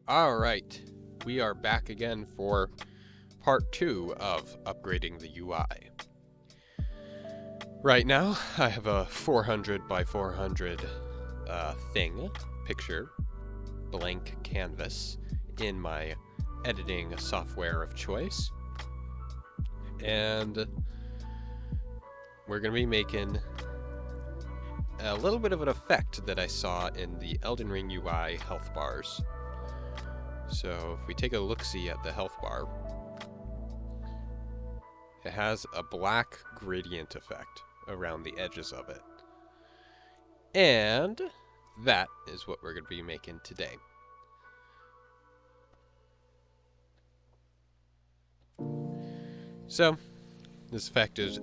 Alright, we are back again for part 2 of upgrading the UI. Right now, I have a 400 by 400 picture, blank canvas, in my editing software of choice. And we're going to be making a little bit of an effect that I saw in the Elden Ring UI health bars. So if we take a look-see at the health bar, it has a black gradient effect around the edges of it. And that is what we're going to be making today. So, this effect is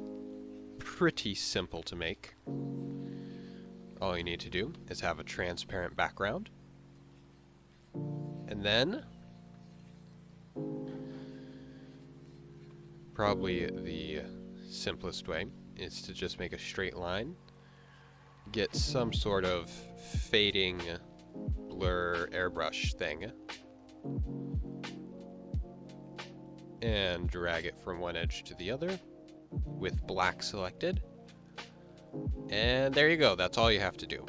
pretty simple to make. All you need to do is have a transparent background. And then, probably the simplest way is to just make a straight line, get some sort of fading blur airbrush thing, and drag it from one edge to the other with black selected. And there you go, that's all you have to do.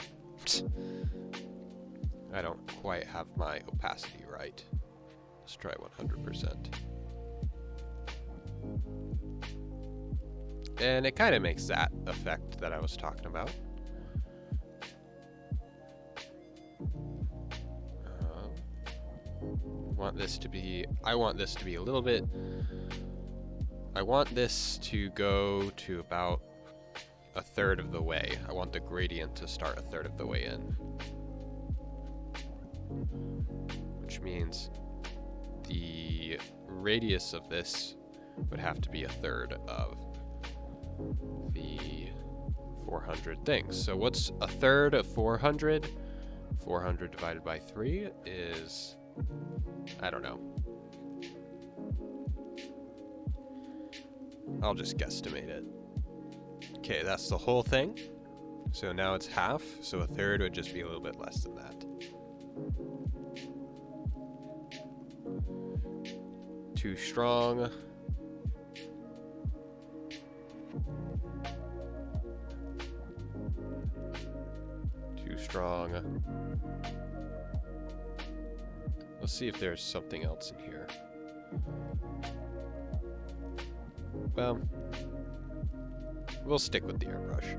I don't quite have my opacity right. Let's try 100%. And it kind of makes that effect that I was talking about. I want this to be a little bit... I want this to go to about a third of the way. I want the gradient to start a third of the way in. Which means the radius of this would have to be a third of the 400 things. So what's a third of 400? 400 divided by 3 is... I don't know. I'll just guesstimate it. Okay, that's the whole thing. So now it's half, so a third would just be a little bit less than that. Too strong. Too strong. Let's see if there's something else in here. Well, we'll stick with the airbrush.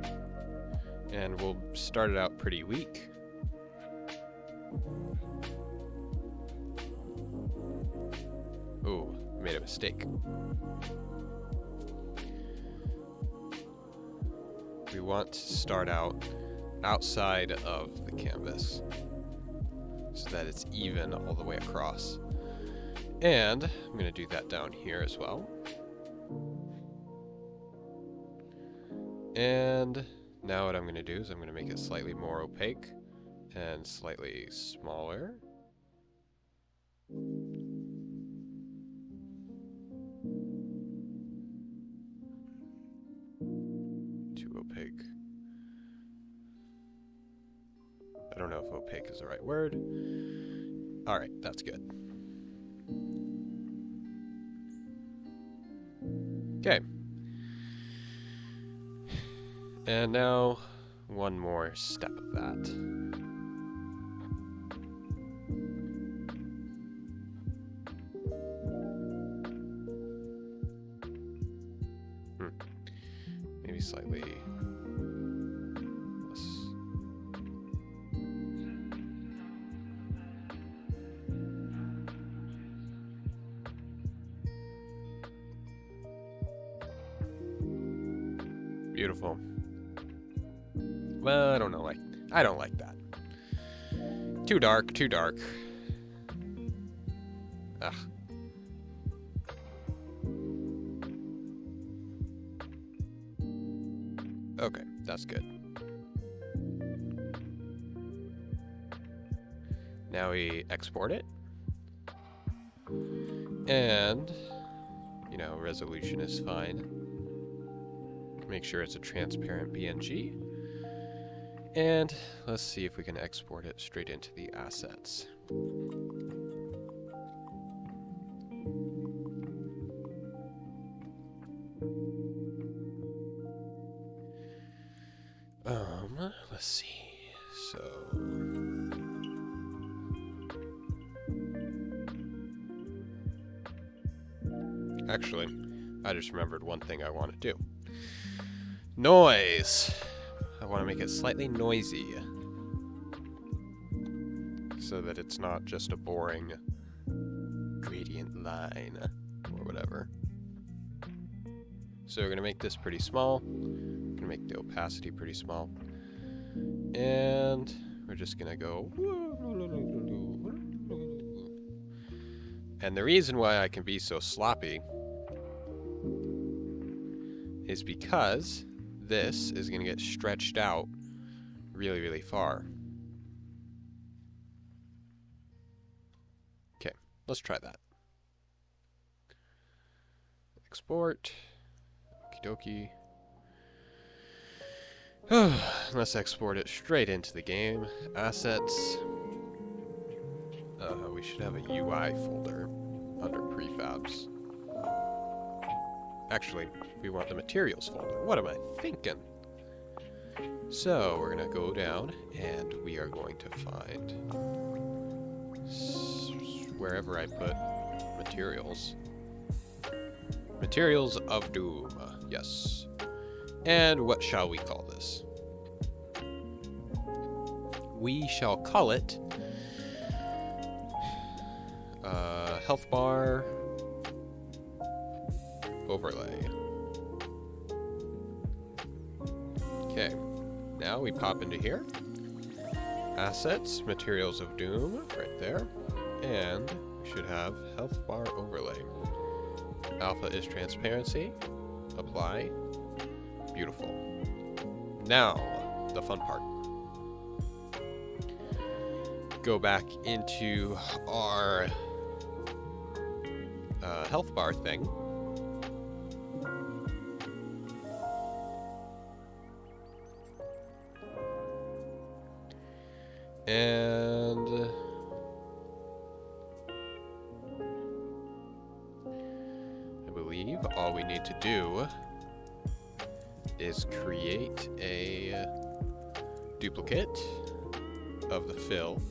And we'll start it out pretty weak. Ooh, made a mistake. We want to start out outside of the canvas so that it's even all the way across. And I'm going to do that down here as well. And now what I'm going to do is I'm going to make it slightly more opaque and slightly smaller. Too opaque. I don't know if opaque is the right word. Alright, that's good. Okay. And now, one more step of that. Maybe slightly less. Beautiful. Well, I don't know. I don't like that. Too dark, too dark. Ugh. Okay, that's good. Now we export it. And, you know, resolution is fine. Make sure it's a transparent PNG. And let's see if we can export it straight into the assets. Let's see. So actually, I just remembered one thing I want to do. Noise. I want to make it slightly noisy, so that it's not just a boring gradient line or whatever. So we're going to make this pretty small. We're going to make the opacity pretty small. And we're just going to go. And the reason why I can be so sloppy is because this is going to get stretched out really, really far. Okay, let's try that. Export. Okie dokie. Let's export it straight into the game. Assets. We should have a UI folder under prefabs. Actually, we want the materials folder. What am I thinking? So we're gonna go down and we are going to find wherever I put materials. Materials of Doom. Yes. And what shall we call this? We shall call it health bar overlay. Okay, now we pop into here. Assets, materials of Doom, right there. And we should have health bar overlay. Alpha is transparency. Apply. Beautiful. Now, the fun part. Go back into our health bar thing. And I believe all we need to do is create a duplicate of the fill.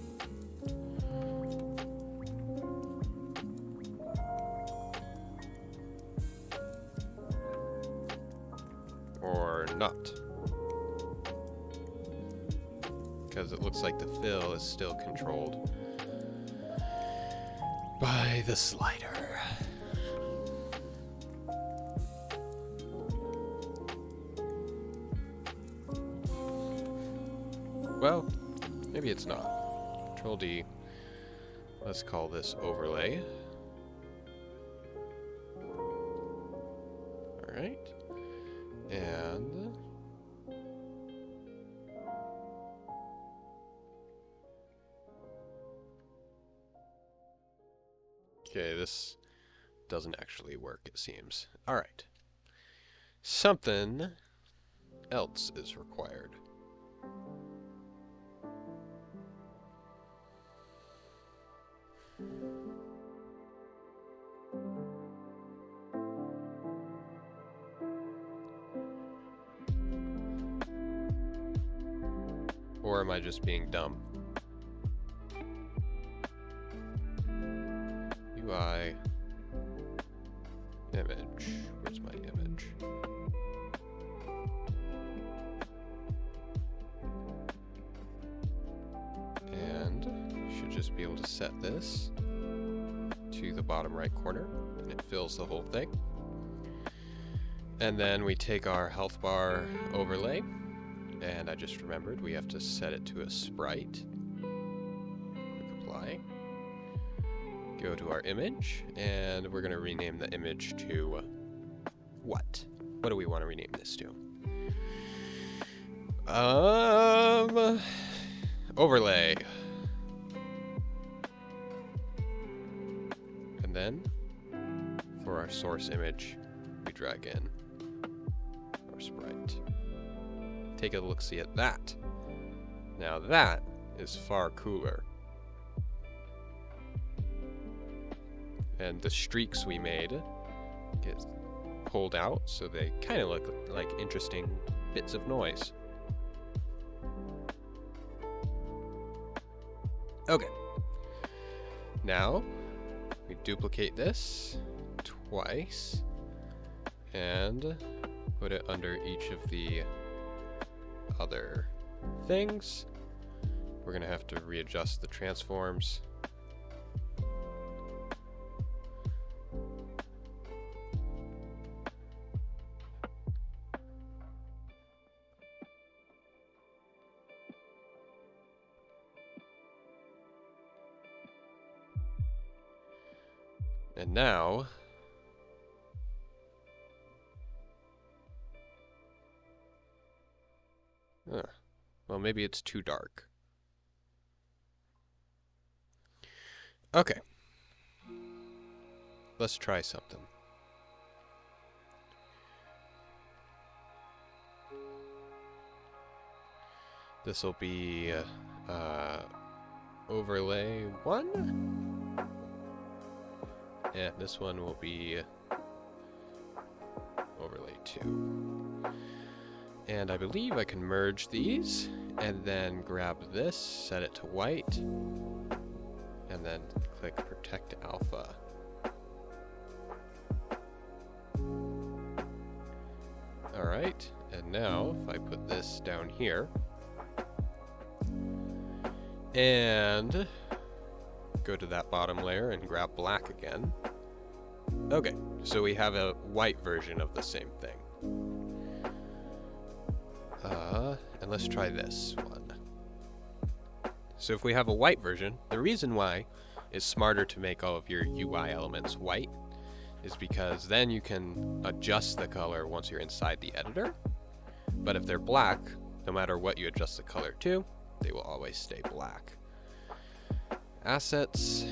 Or not. Because it looks like the fill is still controlled by the slider. Well, maybe it's not. Control D. Let's call this overlay. Alright. And okay, this doesn't actually work, it seems. Alright. Something else is required. Or am I just being dumb? UI image. Where's my image? And you should just be able to set this to the bottom right corner, and it fills the whole thing. And then we take our health bar overlay, and I just remembered we have to set it to a sprite. Click apply. Go to our image, and we're going to rename the image to what? What do we want to rename this to? Overlay. And then for our source image, we drag in our sprite. Take a look-see at that. Now that is far cooler. And the streaks we made get pulled out, so they kind of look like interesting bits of noise. Okay. Now, we duplicate this twice and put it under each of the other things. We're going to have to readjust the transforms. And now, well, maybe it's too dark. Okay. Let's try something. This will be overlay 1. And this one will be overlay 2. And I believe I can merge these and then grab this, set it to white, and then click Protect Alpha. Alright, and now if I put this down here and go to that bottom layer and grab black again. Okay, so we have a white version of the same thing. And let's try this one. So if we have a white version, the reason why it's smarter to make all of your UI elements white is because then you can adjust the color once you're inside the editor. But if they're black, no matter what you adjust the color to, they will always stay black. Assets,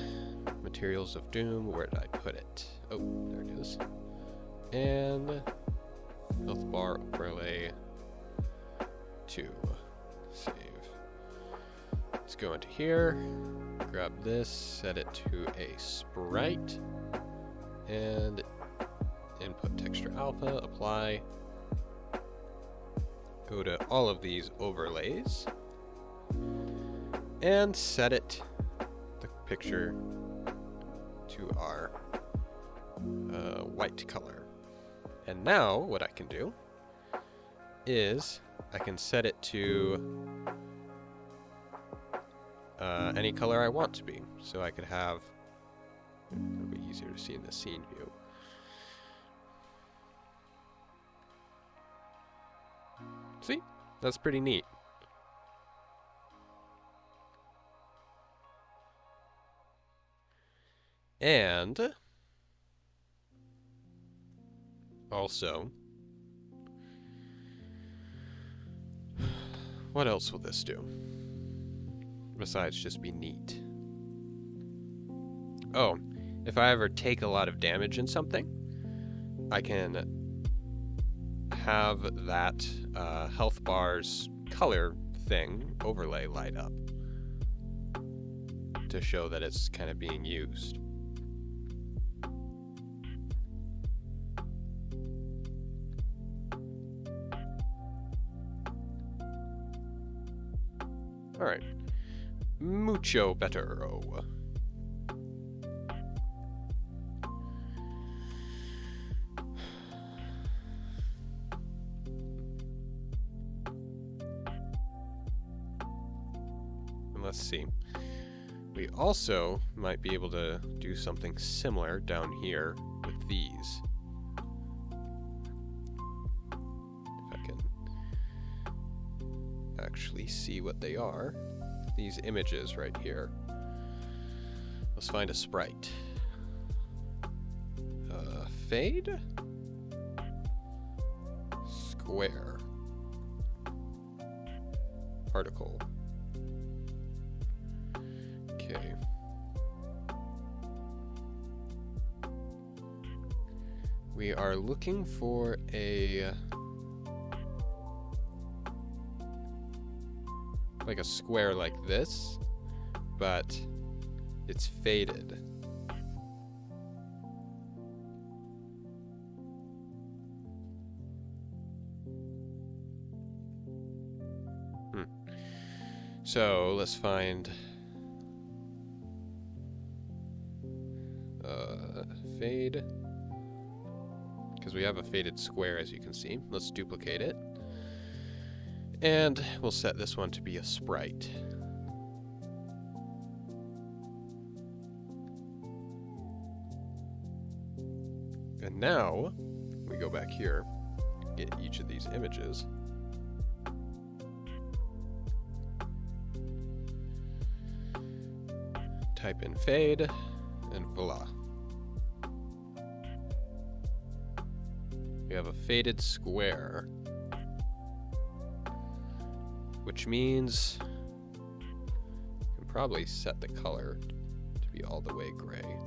Materials of Doom, where did I put it? Oh, there it is. And health bar overlay 2. Save. Let's go into here, grab this, set it to a sprite, and input texture alpha, apply. Go to all of these overlays and set it, the picture, to our white color. And now what I can do is I can set it to any color I want to be. So I could have, it'll be easier to see in the scene view. See? That's pretty neat. And also, what else will this do? Besides just be neat. Oh, if I ever take a lot of damage in something, I can have that health bar's color thing overlay light up to show that it's kind of being used. Alright. Mucho better. And let's see. We also might be able to do something similar down here with these. If I can actually see what they are. These images right here. Let's find a sprite. Fade? Square. Particle. Okay. We are looking for a like a square like this, but it's faded. So let's find Fade. Because we have a faded square, as you can see. Let's duplicate it. And we'll set this one to be a sprite. And now, we go back here, get each of these images. Type in fade, and voila. We have a faded square, which means you can probably set the color to be all the way gray,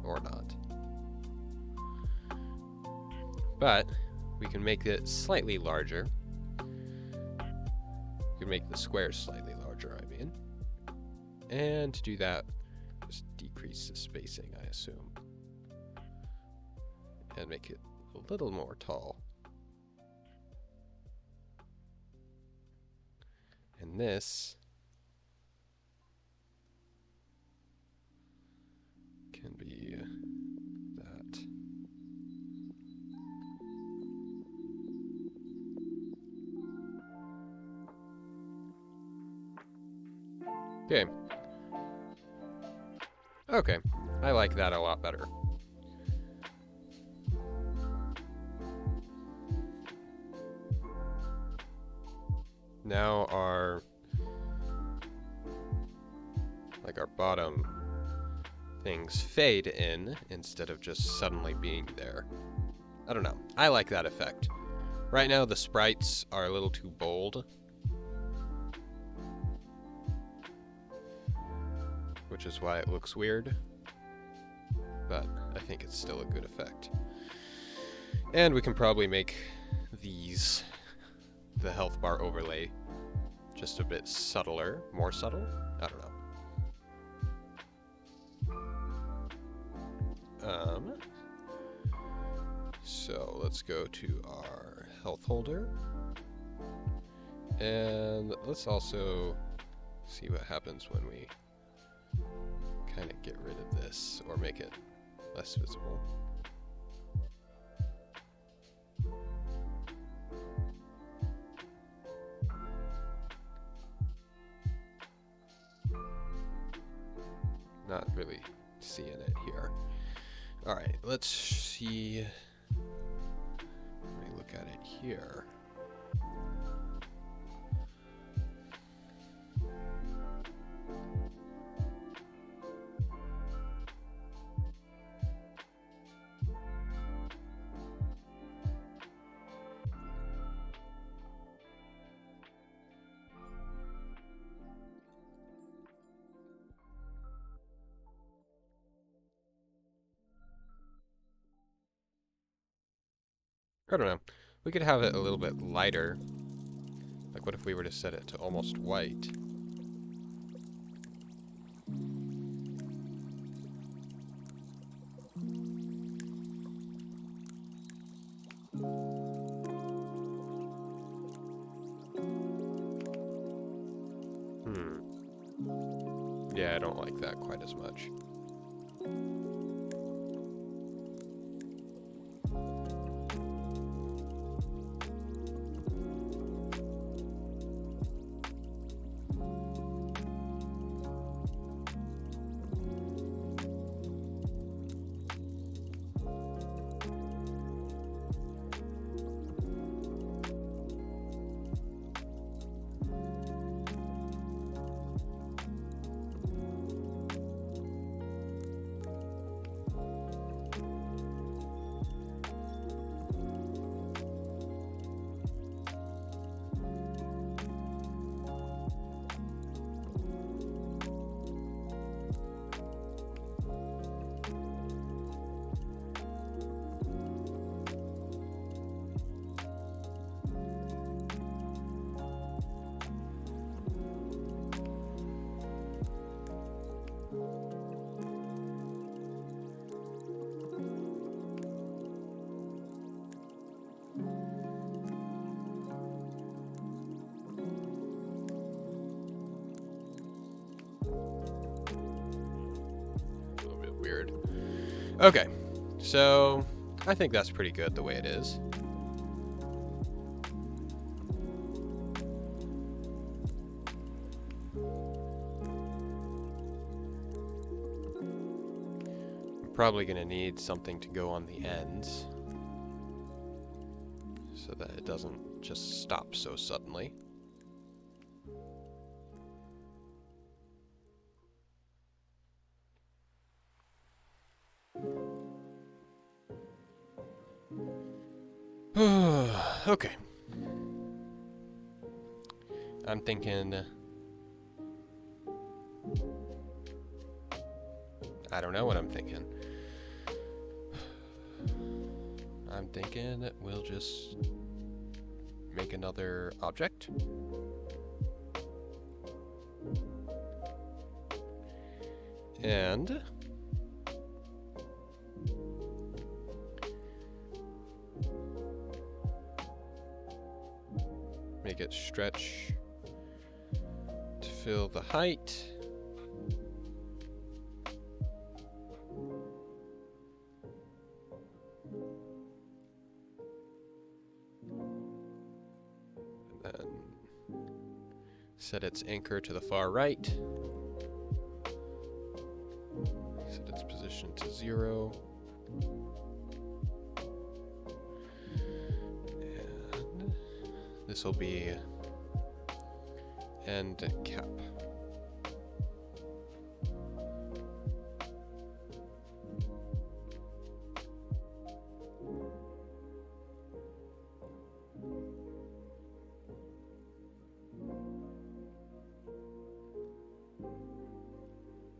or not. But we can make it slightly larger. We can make the square slightly larger, I mean. And to do that, just decrease the spacing, I assume. And make it a little more tall. And this can be that. Okay. Okay, I like that a lot better. Now our bottom things fade in instead of just suddenly being there. I don't know. I like that effect. Right now the sprites are a little too bold, which is why it looks weird, but I think it's still a good effect. And we can probably make these, the health bar overlay, just a bit subtler, more subtle? I don't know. So let's go to our health holder, and let's also see what happens when we kind of get rid of this or make it less visible. Not really seeing it here. All right, let's see. Let me look at it here. I don't know. We could have it a little bit lighter. Like, what if we were to set it to almost white? Yeah, I don't like that quite as much. weird. Okay, so I think that's pretty good the way it is. I'm probably going to need something to go on the ends so that it doesn't just stop so suddenly. Okay. I'm thinking... I don't know what I'm thinking. I'm thinking that we'll just make another object. And make it stretch to fill the height. And then set its anchor to the far right. Set its position to 0. And this will be end cap.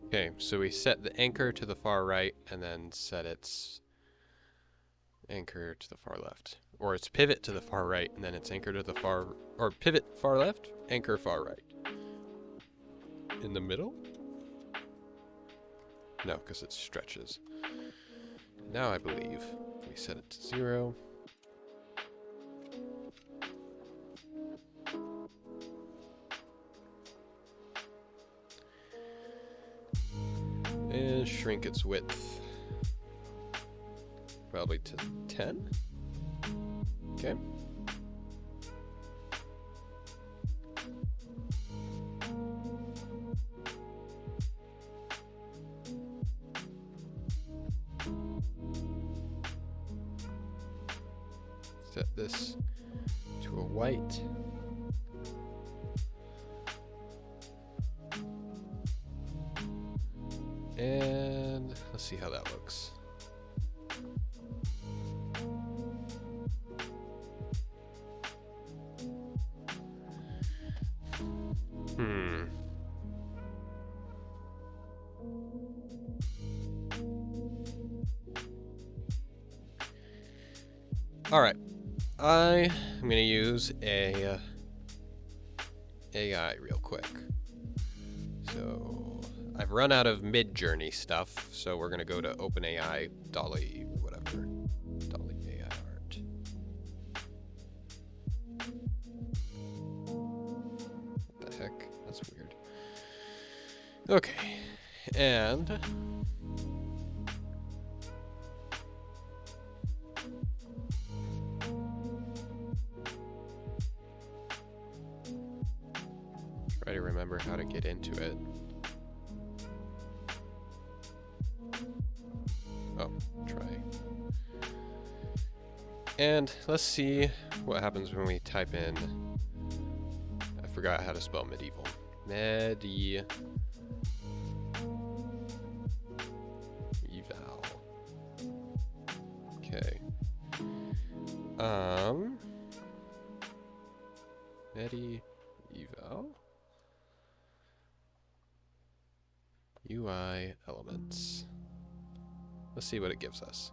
Okay, so we set the anchor to the far right and then set its anchor to the far left. Or its pivot to the far right and then its anchor to the far... Or pivot far left, anchor far right. In the middle? No, because it stretches. Now I believe we set it to 0. And shrink its width. Probably to 10. Okay. Set this to a white. And let's see how that looks. Alright. I am going to use a AI real quick. So I've run out of mid-journey stuff, so we're going to go to OpenAI, Dolly, whatever. Dolly AI art. What the heck? That's weird. Okay. And try to remember how to get into it. Oh, try. And let's see what happens when we type in... I forgot how to spell medieval. Eval. Okay. Medieval. UI elements. Let's see what it gives us.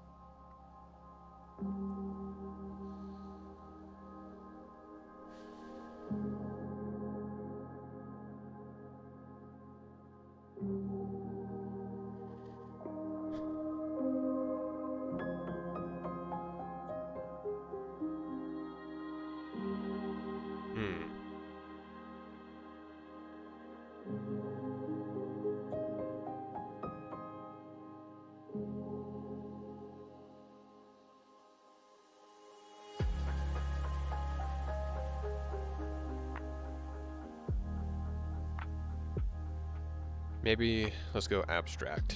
Maybe let's go abstract.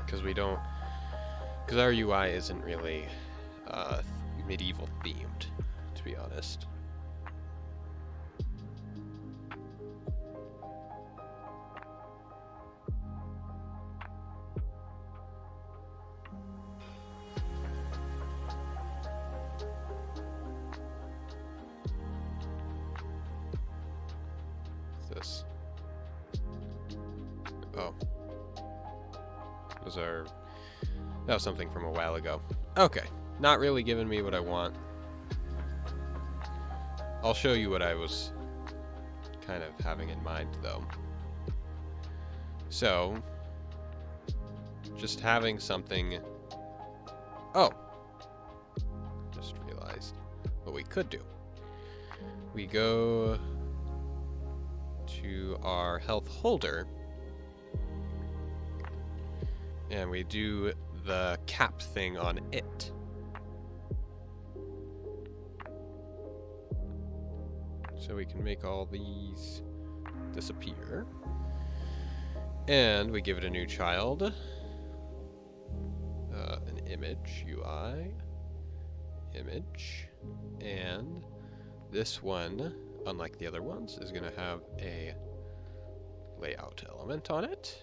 Because our UI isn't really medieval themed, to be honest. This. Oh. That was something from a while ago. Okay. Not really giving me what I want. I'll show you what I was kind of having in mind, though. So, just having something... Oh! Just realized what we could do. We go to our health holder, and we do the cap thing on it. So we can make all these disappear. And we give it a new child. An image, UI. Image. And this one, unlike the other ones, is going to have a layout element on it.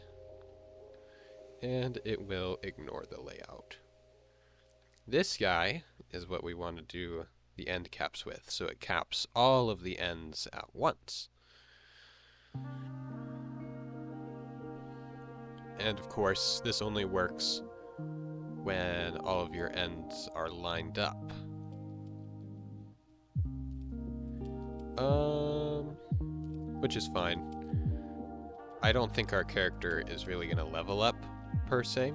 And it will ignore the layout. This guy is what we want to do the end caps with, so it caps all of the ends at once. And of course, this only works when all of your ends are lined up. Which is fine. I don't think our character is really going to level up, per se.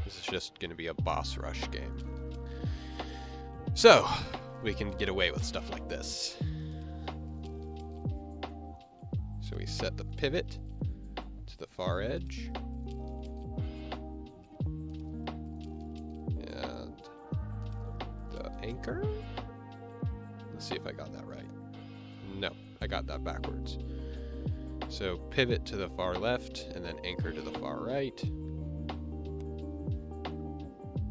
This is just going to be a boss rush game. So, we can get away with stuff like this. So we set the pivot to the far edge. And the anchor. Let's see if I got that right. No, I got that backwards. So pivot to the far left and then anchor to the far right.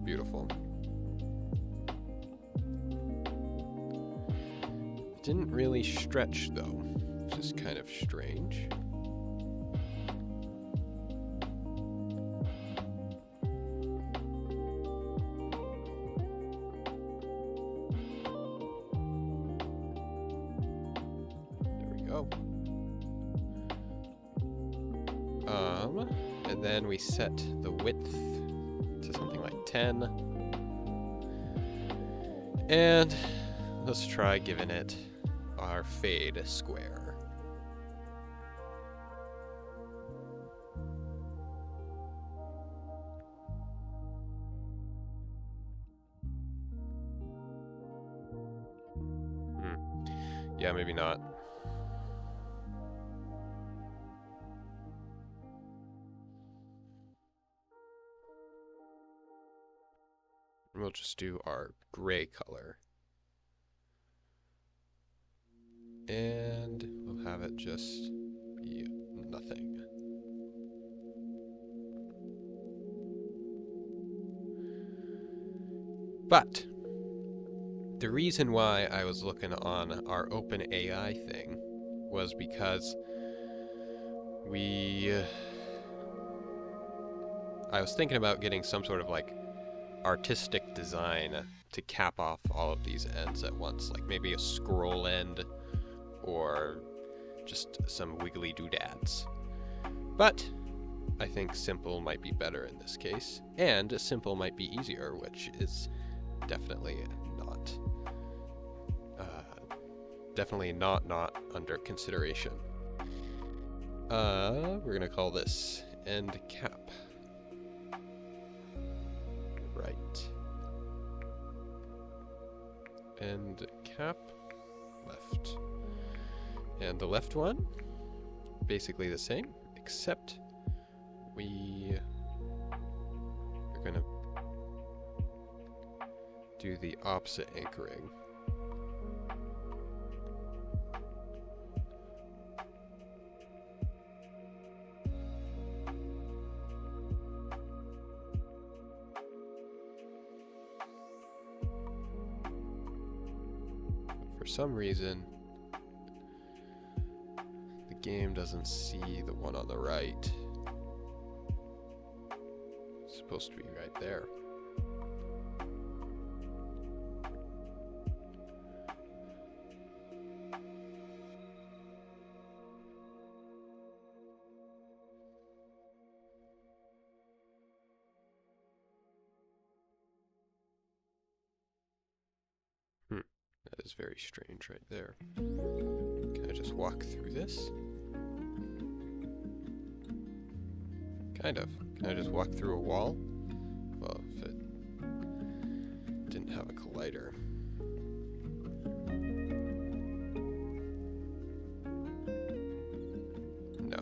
Beautiful. Didn't really stretch though, which is kind of strange. There we go. And then we set the width to something like 10. And let's try giving it our fade square. Yeah, maybe not. We'll just do our gray color. And we'll have it just be nothing. But the reason why I was looking on our OpenAI thing was because I was thinking about getting some sort of like artistic design to cap off all of these ends at once, like maybe a scroll end or just some wiggly doodads. But I think simple might be better in this case, and simple might be easier, which is definitely not under consideration. We're gonna call this end cap. Right. End cap left. And the left one, basically the same, except we are do the opposite anchoring. For some reason, the game doesn't see the one on the right. It's supposed to be right there. That is very strange right there. Can I just walk through this? Kind of. Can I just walk through a wall? Well, if it didn't have a collider. No.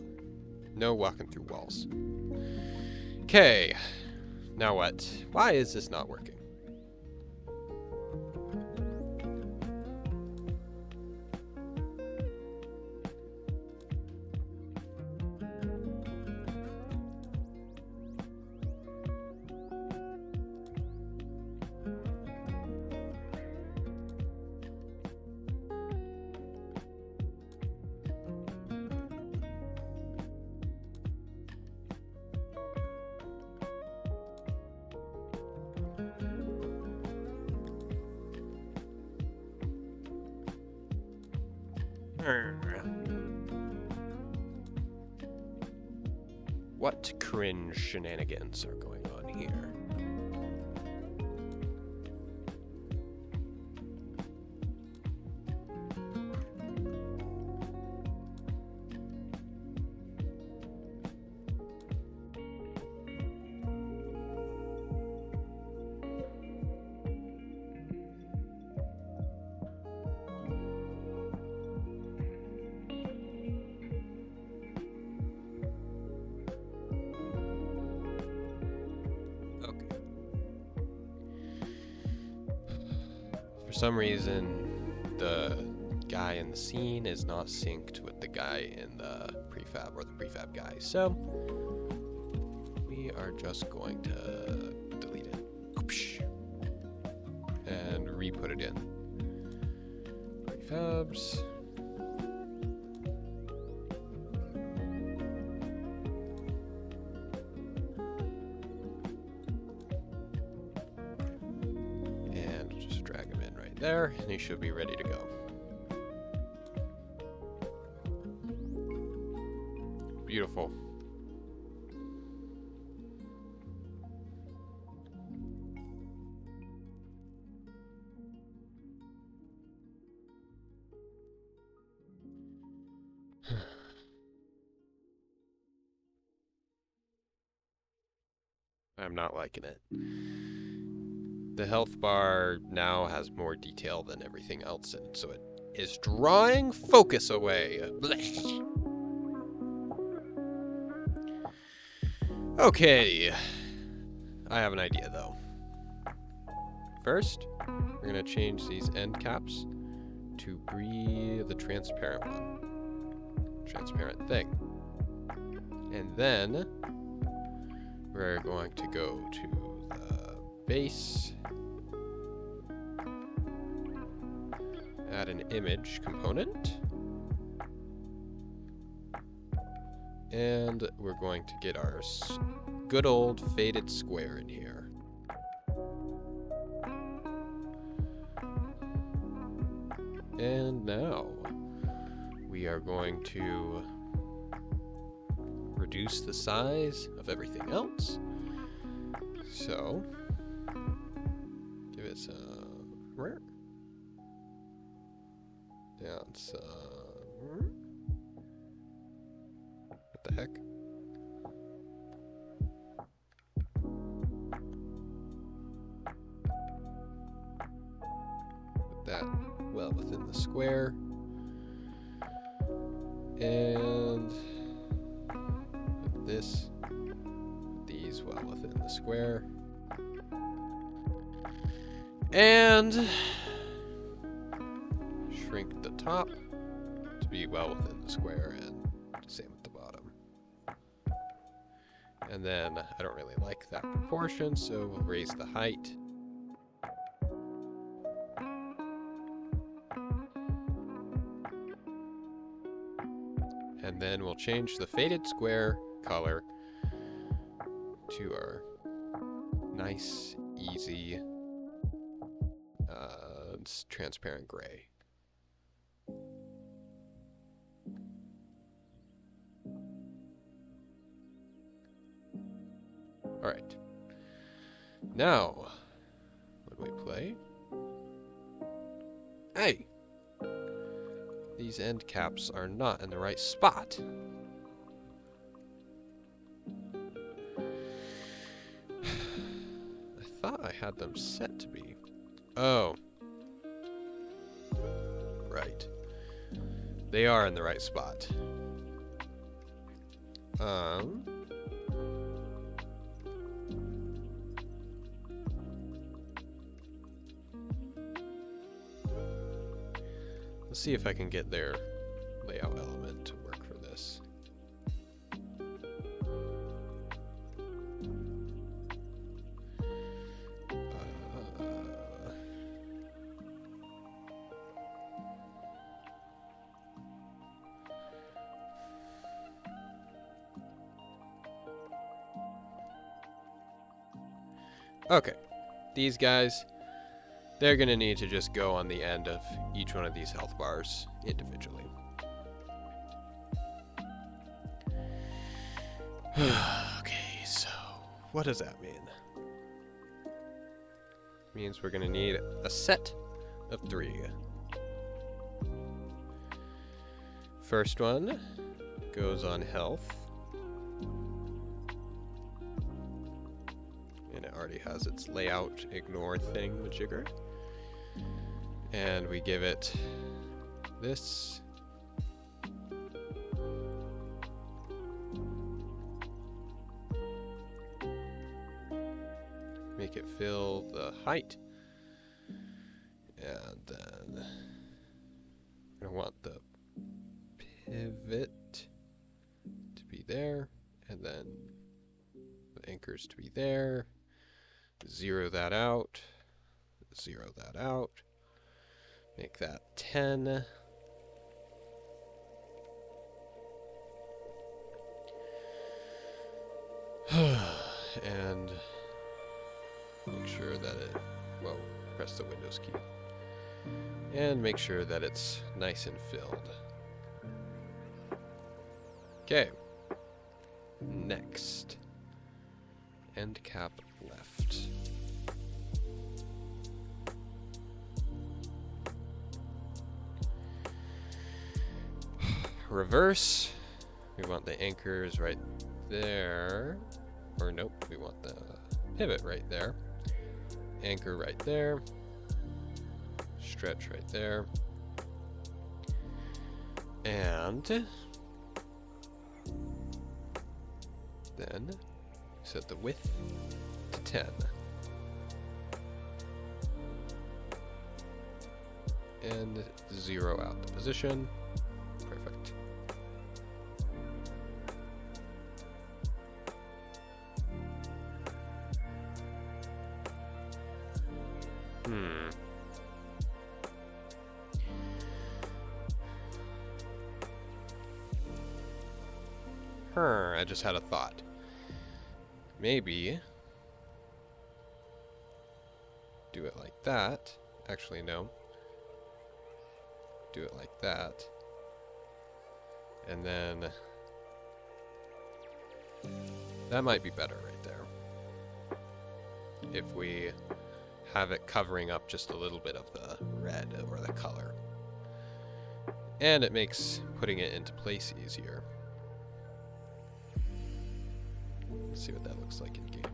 No walking through walls. Okay. Now what? Why is this not working? What cringe shenanigans are going on here? For some reason, the guy in the scene is not synced with the guy in the prefab, or the prefab guy. So we are just going to delete it and re-put it in. Prefabs. There, and he should be ready to go. Beautiful. I'm not liking it. The health bar now has more detail than everything else, and so it is drawing focus away. Blech. Okay, I have an idea though. First, we're gonna change these end caps to be the transparent one, transparent thing, and then we're going to go to the base. Add an image component. And we're going to get our good old faded square in here. And now we are going to reduce the size of everything else. So give it some down some. What the heck? Put that well within the square. And put this, put these well within the square. And shrink the top to be well within the square, and same with the bottom. And then I don't really like that proportion, so we'll raise the height. And then we'll change the faded square color to our nice, easy, transparent gray. Alright. Now, when we play... Hey! These end caps are not in the right spot. I thought I had them set to be. Oh. Right. They are in the right spot. Let's see if I can get their layout element to work for this. Okay, these guys, they're going to need to just go on the end of each one of these health bars individually. Okay, so what does that mean? It means we're going to need a set of 3. First one goes on health. And it already has its layout ignore thing majigger. And we give it this. Make it fill the height. And then I want the pivot to be there. And then the anchors to be there. 0 that out. 0 that out. Make that 10. And make sure that it, whoa, press the Windows key. And make sure that it's nice and filled. Okay. Next. End cap left. Reverse. We want the anchors right there. Or nope, we want the pivot right there. Anchor right there. Stretch right there. And then set the width to 10. And 0 out the position. Perfect. I just had a thought. Maybe do it like that. Actually, no. Do it like that. And then that might be better right there. If we have it covering up just a little bit of the red or the color. And it makes putting it into place easier. Let's see what that looks like in game.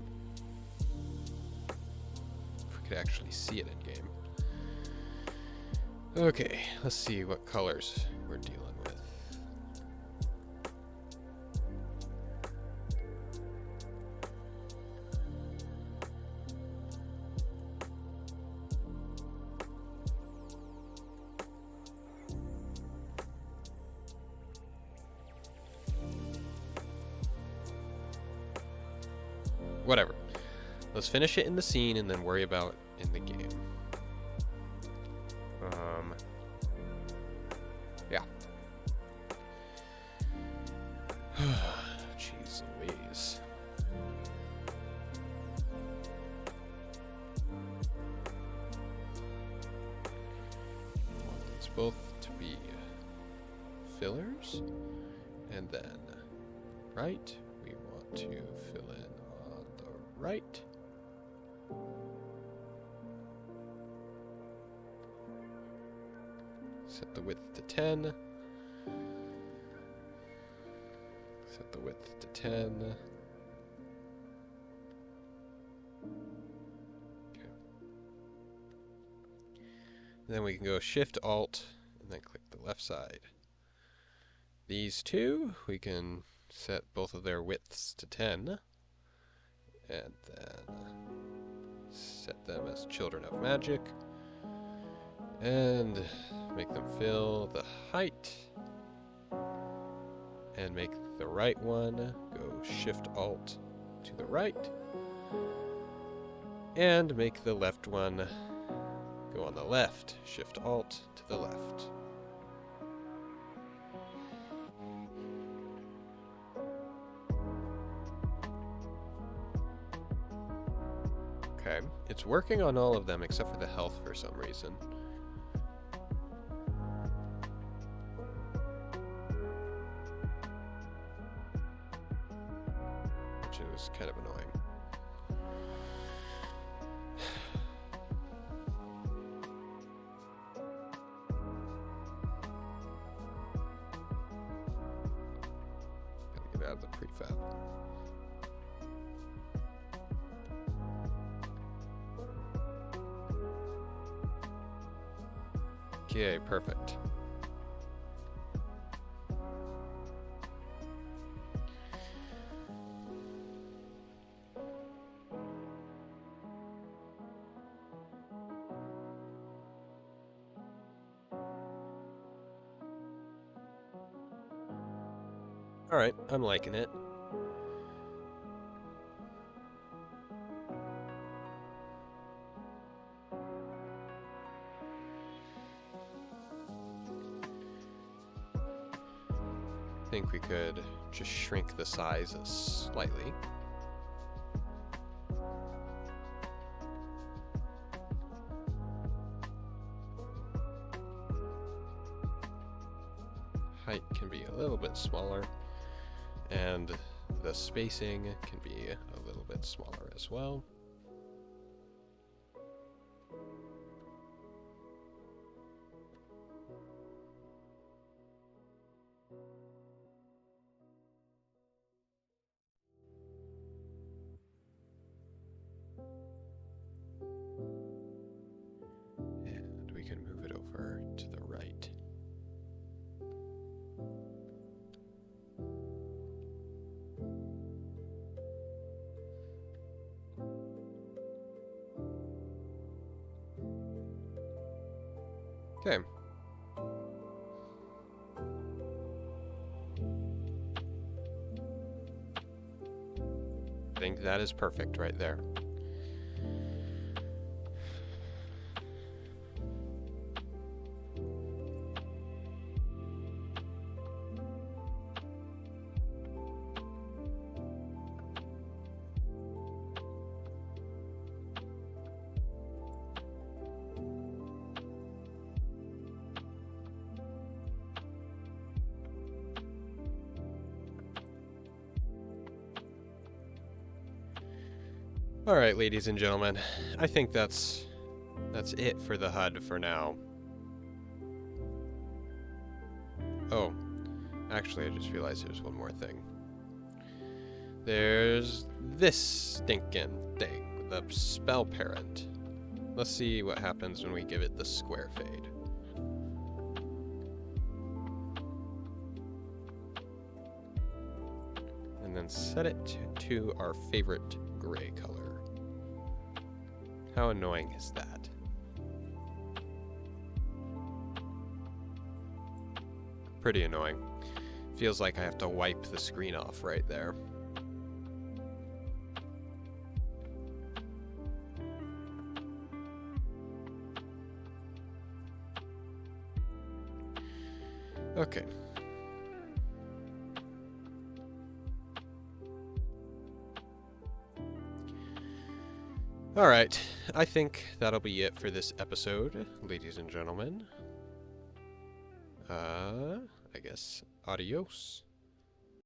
If we could actually see it in game. Okay, let's see what colors we're dealing with. Whatever. Let's finish it in the scene and then worry about in the game. Yeah. Jeez Louise. I want these both to be fillers. And then, right, we want to fill in on the right. Set the width to 10. Set the width to 10. Okay. And then we can go Shift Alt and then click the left side. These two, we can set both of their widths to 10. And then set them as Children of Magic. And make them fill the height. And make the right one go Shift Alt to the right. And make the left one go on the left. Shift Alt to the left. Okay, it's working on all of them except for the health for some reason. Which is kind of annoying. Gotta get out of the prefab. Okay, perfect. All right, I'm liking it. I think we could just shrink the size slightly. Height can be a little bit smaller, and the spacing can be a little bit smaller as well. And we can move it over to the right. Okay. I think that is perfect right there. Alright, ladies and gentlemen, I think that's it for the HUD for now. Oh, actually I just realized there's one more thing. There's this stinking thing, the spell parent. Let's see what happens when we give it the square fade. And then set it to our favorite gray color. How annoying is that? Pretty annoying. Feels like I have to wipe the screen off right there. Okay. Alright, I think that'll be it for this episode, ladies and gentlemen. I guess adios.